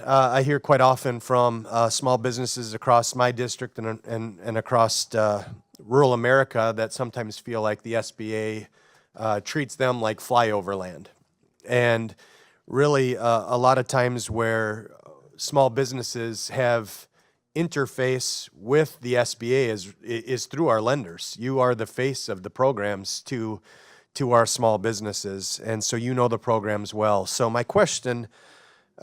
I hear quite often from small businesses across my district and across rural America that sometimes feel like the SBA treats them like flyover land. And really, a lot of times where small businesses have interface with the SBA is through our lenders. You are the face of the programs to our small businesses, and so you know the programs well. So my question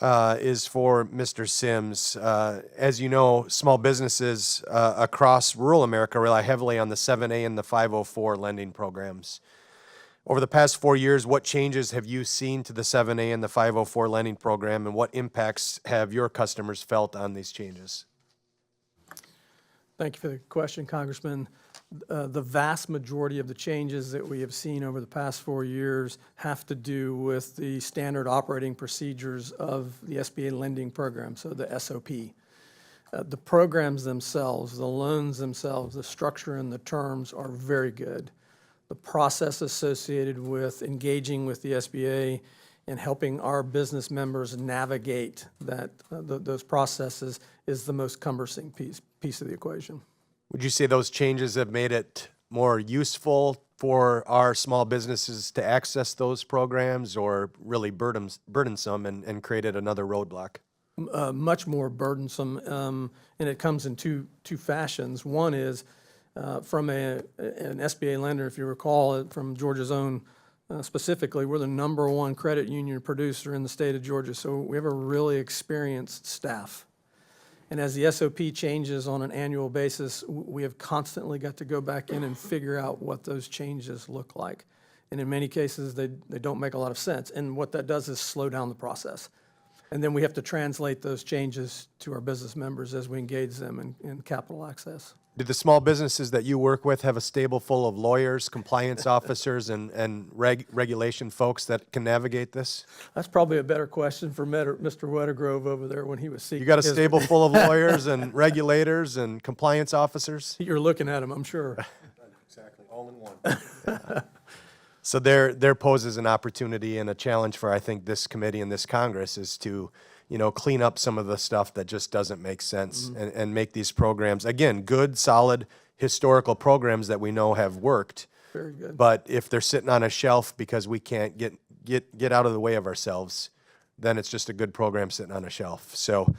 is for Mr. Sims. As you know, small businesses across rural America rely heavily on the 7A and the 504 lending programs. Over the past 4 years, what changes have you seen to the 7A and the 504 lending program, and what impacts have your customers felt on these changes? Thank you for the question, Congressman. The vast majority of the changes that we have seen over the past 4 years have to do with the standard operating procedures of the SBA lending program, so the SOP. The programs themselves, the loans themselves, the structure and the terms are very good. The process associated with engaging with the SBA and helping our business members navigate those processes is the most cumbersome piece of the equation. Would you say those changes have made it more useful for our small businesses to access those programs, or really burdensome and created another roadblock? Much more burdensome, and it comes in two fashions. One is from an SBA lender, if you recall, from Georgia's own specifically, we're the #1 credit union producer in the state of Georgia, so we have a really experienced staff. And as the SOP changes on an annual basis, we have constantly got to go back in and figure out what those changes look like. And in many cases, they don't make a lot of sense. And what that does is slow down the process. And then we have to translate those changes to our business members as we engage them in capital access. Do the small businesses that you work with have a stable full of lawyers, compliance officers, and regulation folks that can navigate this? That's probably a better question for Mr. Wettergrove over there when he was seeking. You got a stable full of lawyers and regulators and compliance officers? You're looking at him, I'm sure. Exactly, all in one. So there poses an opportunity and a challenge for, I think, this committee and this Congress is to, clean up some of the stuff that just doesn't make sense, and make these programs, again, good, solid, historical programs that we know have worked. Very good. But if they're sitting on a shelf because we can't get out of the way of ourselves, then it's just a good program sitting on a shelf. So